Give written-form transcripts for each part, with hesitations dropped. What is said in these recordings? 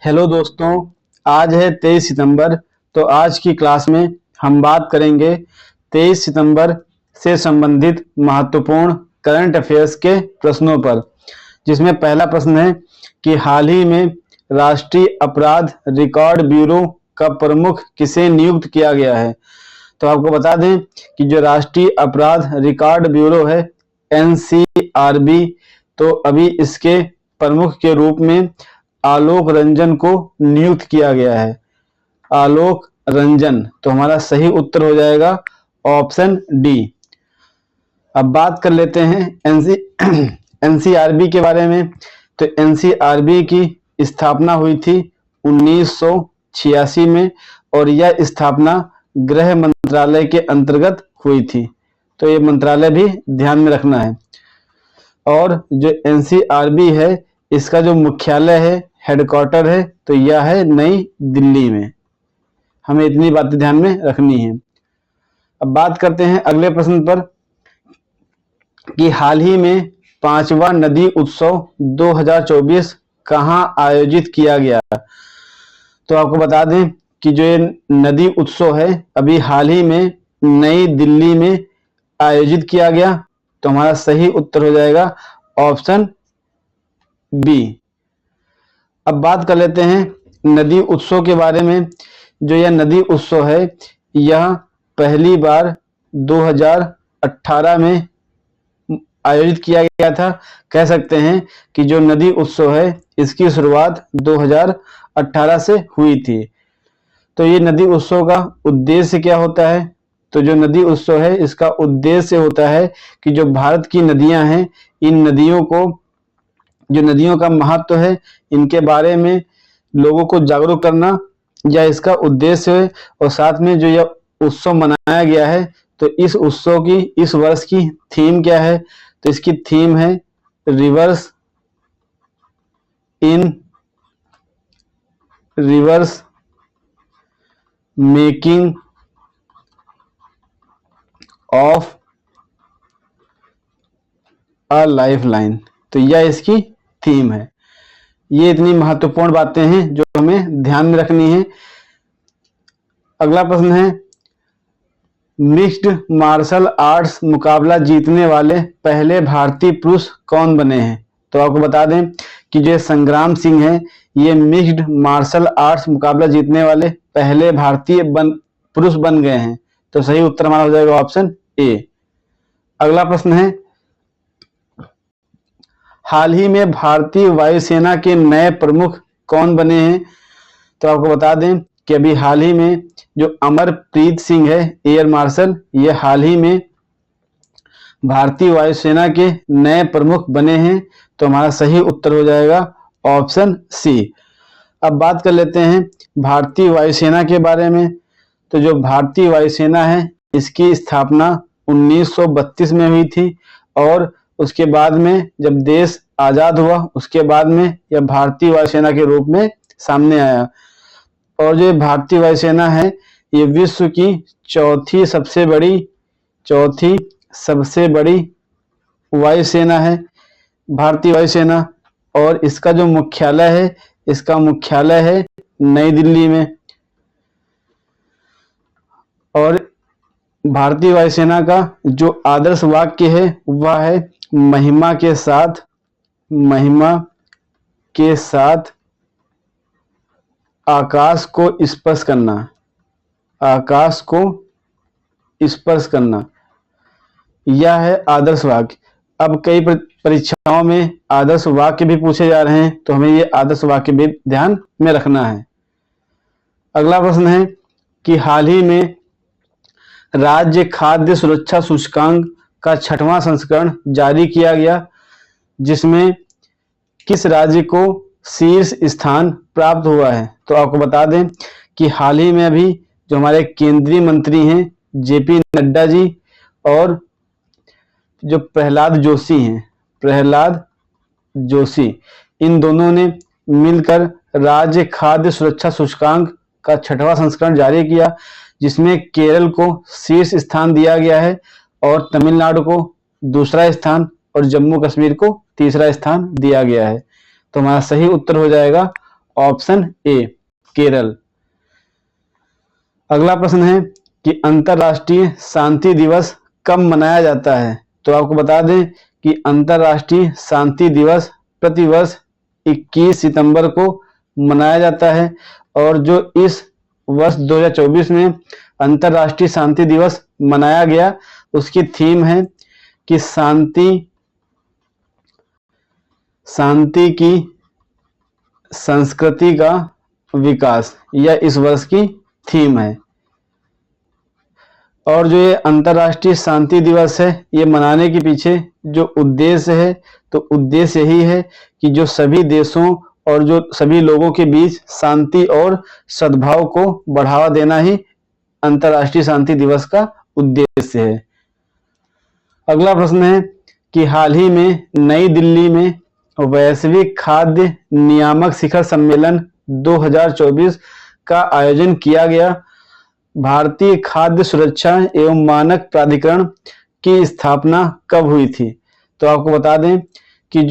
Hello दोस्तों, आज है 23 सितंबर। तो आज की क्लास में हम बात करेंगे 23 सितंबर से संबंधित महत्वपूर्ण करंट अफेयर्स के प्रश्नों पर, जिसमें पहला प्रश्न है कि हाल ही में राष्ट्रीय अपराध रिकॉर्ड ब्यूरो का प्रमुख किसे नियुक्त किया गया है। तो आपको बता दें कि जो राष्ट्रीय अपराध रिकॉर्ड ब्यूरो है NCRB, तो अभी इसके प्रमुख के रूप में आलोक रंजन को नियुक्त किया गया है। आलोक रंजन, तो हमारा सही उत्तर हो जाएगा ऑप्शन डी। अब बात कर लेते हैं NCRB के बारे में। तो NCRB की स्थापना हुई थी 1986 में और यह स्थापना गृह मंत्रालय के अंतर्गत हुई थी। तो ये मंत्रालय भी ध्यान में रखना है। और जो NCRB है इसका जो मुख्यालय है, हेडक्वार्टर है, तो यह है नई दिल्ली में। हमें इतनी बातें ध्यान में रखनी है। अब बात करते हैं अगले प्रश्न पर कि हाल ही में 5वां नदी उत्सव 2024 कहां आयोजित किया गया। तो आपको बता दें कि जो ये नदी उत्सव है अभी हाल ही में नई दिल्ली में आयोजित किया गया। तो हमारा सही उत्तर हो जाएगा ऑप्शन बी। अब बात कर लेते हैं नदी उत्सव के बारे में। जो यह नदी उत्सव है यह पहली बार 2018 में आयोजित किया गया था। कह सकते हैं कि जो नदी उत्सव है इसकी शुरुआत 2018 से हुई थी। तो ये नदी उत्सव का उद्देश्य क्या होता है? तो जो नदी उत्सव है इसका उद्देश्य होता है कि जो भारत की नदियां हैं, इन नदियों को, जो नदियों का महत्व है, इनके बारे में लोगों को जागरूक करना यह इसका उद्देश्य है। और साथ में जो यह उत्सव मनाया गया है, तो इस उत्सव की इस वर्ष की थीम क्या है? तो इसकी थीम है reverse making of a lifeline. तो यह इसकी थीम है। ये इतनी महत्वपूर्ण बातें हैं जो हमें ध्यान में रखनी है। अगला प्रश्न है मिक्स्ड मार्शल आर्ट्स मुकाबला जीतने वाले पहले भारतीय पुरुष कौन बने हैं। तो आपको बता दें कि जो संग्राम सिंह है ये मिक्स्ड मार्शल आर्ट्स मुकाबला जीतने वाले पहले भारतीय पुरुष बन गए हैं। तो सही उत्तर हमारा हो जाएगा ऑप्शन ए। अगला प्रश्न है हाल ही में भारतीय वायुसेना के नए प्रमुख कौन बने हैं। तो आपको बता दें कि अभी हाल ही में जो अमरप्रीत सिंह है एयर मार्शल, ये हाल ही में भारतीय वायुसेना के नए प्रमुख बने हैं। तो हमारा सही उत्तर हो जाएगा ऑप्शन सी। अब बात कर लेते हैं भारतीय वायुसेना के बारे में। तो जो भारतीय वायुसेना है इसकी स्थापना 1932 में हुई थी और उसके बाद में जब देश आजाद हुआ उसके बाद में यह भारतीय वायुसेना के रूप में सामने आया। और जो भारतीय वायुसेना है ये विश्व की चौथी सबसे बड़ी वायुसेना है, भारतीय वायुसेना। और इसका जो मुख्यालय है, इसका मुख्यालय है नई दिल्ली में। और भारतीय वायुसेना का जो आदर्श वाक्य है वह है महिमा के साथ आकाश को स्पर्श करना, यह है आदर्श वाक्य। अब कई परीक्षाओं में आदर्श वाक्य भी पूछे जा रहे हैं, तो हमें ये आदर्श वाक्य भी ध्यान में रखना है। अगला प्रश्न है कि हाल ही में राज्य खाद्य सुरक्षा सूचकांक का 6वां संस्करण जारी किया गया, जिसमें किस राज्य को शीर्ष स्थान प्राप्त हुआ है। तो आपको बता दें कि हाल ही में अभी जो हमारे केंद्रीय मंत्री हैं JP नड्डा जी और जो प्रहलाद जोशी, इन दोनों ने मिलकर राज्य खाद्य सुरक्षा सूचकांक का 6वां संस्करण जारी किया, जिसमें केरल को शीर्ष स्थान दिया गया है और तमिलनाडु को दूसरा स्थान और जम्मू कश्मीर को तीसरा स्थान दिया गया है। तो हमारा सही उत्तर हो जाएगा ऑप्शन ए केरल। अगला प्रश्न है कि अंतर्राष्ट्रीय शांति दिवस कब मनाया जाता है। तो आपको बता दें कि अंतर्राष्ट्रीय शांति दिवस प्रतिवर्ष 21 सितंबर को मनाया जाता है और जो इस वर्ष 2024 में अंतर्राष्ट्रीय शांति दिवस मनाया गया उसकी थीम है कि शांति की संस्कृति का विकास, यह इस वर्ष की थीम है। और जो ये अंतर्राष्ट्रीय शांति दिवस है ये मनाने के पीछे जो उद्देश्य है तो उद्देश्य यही है कि जो सभी देशों और जो सभी लोगों के बीच शांति और सद्भाव को बढ़ावा देना ही अंतर्राष्ट्रीय शांति दिवस का उद्देश्य है। अगला प्रश्न है कि हाल ही में नई दिल्ली में वैश्विक खाद्य नियामक शिखर सम्मेलन 2024 का आयोजन किया गया। भारतीय खाद्य सुरक्षा एवं मानक प्राधिकरण की स्थापना कब हुई थी। तो आपको बता दें कि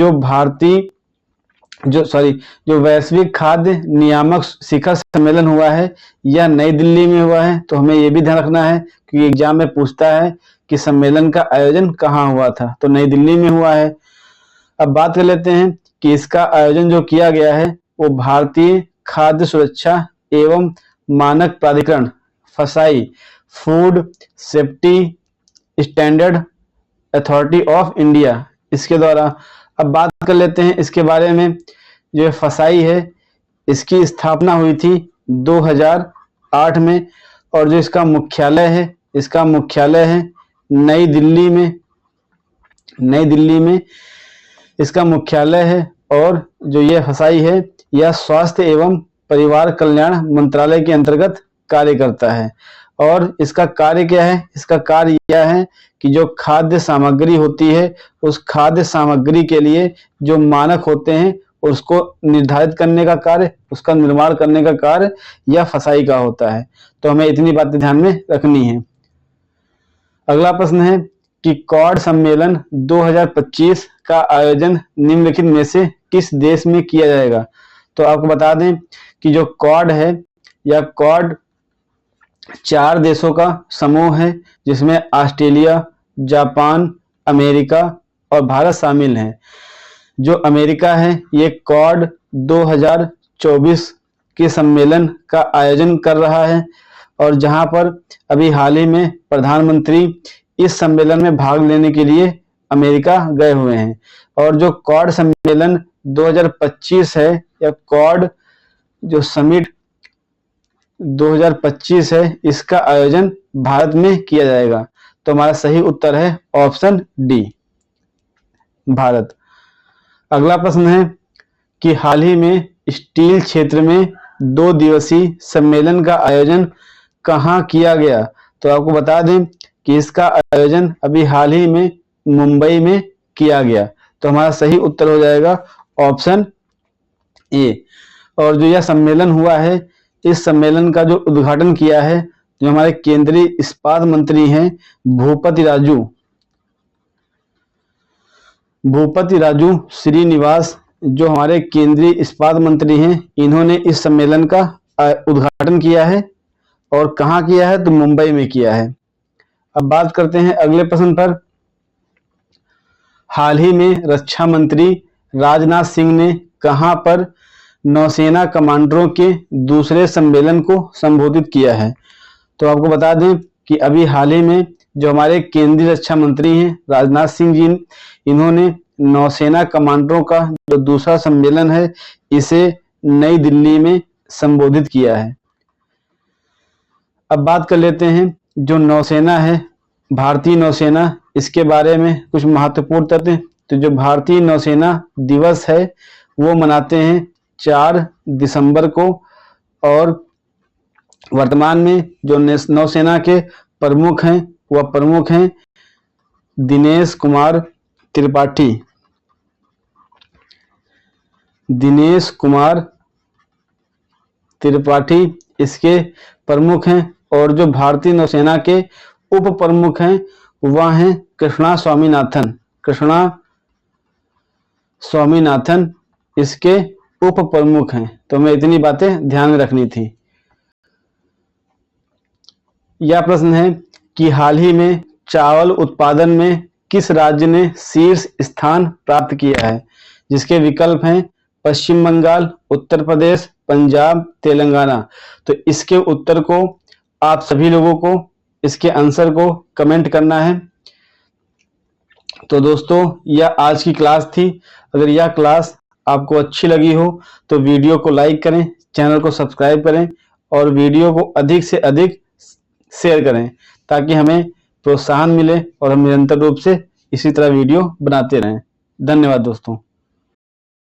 जो वैश्विक खाद्य नियामक शिखर सम्मेलन हुआ है यह नई दिल्ली में हुआ है। तो हमें यह भी ध्यान रखना है कि एग्जाम में पूछता है कि सम्मेलन का आयोजन कहाँ हुआ था, तो नई दिल्ली में हुआ है। अब बात कर लेते हैं कि इसका आयोजन जो किया गया है वो भारतीय खाद्य सुरक्षा एवं मानक प्राधिकरण फसाई food safety standard authority of India इसके द्वारा। अब बात कर लेते हैं इसके बारे में। जो फसाई है इसकी स्थापना हुई थी 2008 में और जो इसका मुख्यालय है नई दिल्ली में इसका मुख्यालय है। और जो ये फसाई है यह स्वास्थ्य एवं परिवार कल्याण मंत्रालय के अंतर्गत कार्य करता है। और इसका कार्य क्या है, इसका कार्य यह है कि जो खाद्य सामग्री होती है उस खाद्य सामग्री के लिए जो मानक होते हैं उसको निर्धारित करने का कार्य, उसका निर्माण करने का कार्य यह फसाई का होता है। तो हमें इतनी बातें ध्यान में रखनी है। अगला प्रश्न है कि क्वाड सम्मेलन 2025 का आयोजन निम्नलिखित में से किस देश में किया जाएगा। तो आपको बता दें कि जो क्वाड है यह क्वाड 4 देशों का समूह है जिसमें ऑस्ट्रेलिया, जापान, अमेरिका और भारत शामिल हैं। जो अमेरिका है ये क्वाड 2024 के सम्मेलन का आयोजन कर रहा है और जहां पर अभी हाल ही में प्रधानमंत्री इस सम्मेलन में भाग लेने के लिए अमेरिका गए हुए हैं। और जो क्वाड सम्मेलन 2025 है या क्वाड जो समिट 2025 है इसका आयोजन भारत में किया जाएगा। तो हमारा सही उत्तर है ऑप्शन डी भारत। अगला प्रश्न है कि हाल ही में स्टील क्षेत्र में 2 दिवसीय सम्मेलन का आयोजन कहाँ किया गया। तो आपको बता दें कि इसका आयोजन अभी हाल ही में मुंबई में किया गया। तो हमारा सही उत्तर हो जाएगा ऑप्शन ए। और जो यह सम्मेलन हुआ है इस सम्मेलन का जो उद्घाटन किया है जो हमारे केंद्रीय इस्पात मंत्री हैं भूपति राजू श्रीनिवास, जो हमारे केंद्रीय इस्पात मंत्री हैं, इन्होंने इस सम्मेलन का उद्घाटन किया है। और कहाँ किया है तो मुंबई में किया है। अब बात करते हैं अगले प्रश्न पर। हाल ही में रक्षा मंत्री राजनाथ सिंह ने कहां पर नौसेना कमांडरों के दूसरे सम्मेलन को संबोधित किया है। तो आपको बता दें कि अभी हाल ही में जो हमारे केंद्रीय रक्षा मंत्री हैं राजनाथ सिंह जी, इन्होंने नौसेना कमांडरों का जो दूसरा सम्मेलन है इसे नई दिल्ली में संबोधित किया है। अब बात कर लेते हैं जो नौसेना है भारतीय नौसेना, इसके बारे में कुछ महत्वपूर्ण तथ्य। तो जो भारतीय नौसेना दिवस है वो मनाते हैं 4 दिसंबर को। और वर्तमान में जो नौसेना के प्रमुख हैं वह प्रमुख हैं दिनेश कुमार त्रिपाठी इसके प्रमुख हैं। और जो भारतीय नौसेना के उप प्रमुख हैं वह हैं कृष्णा स्वामीनाथन इसके उप प्रमुख हैं। तो हमें इतनी बातें ध्यान में रखनी थी। यह प्रश्न है कि हाल ही में चावल उत्पादन में किस राज्य ने शीर्ष स्थान प्राप्त किया है? जिसके विकल्प हैं पश्चिम बंगाल, उत्तर प्रदेश, पंजाब, तेलंगाना। तो इसके उत्तर को आप सभी लोगों को इसके आंसर को कमेंट करना है। तो दोस्तों यह आज की क्लास थी। अगर यह क्लास आपको अच्छी लगी हो तो वीडियो को लाइक करें, चैनल को सब्सक्राइब करें और वीडियो को अधिक से अधिक शेयर करें ताकि हमें प्रोत्साहन मिले और हम निरंतर रूप से इसी तरह वीडियो बनाते रहें। धन्यवाद दोस्तों।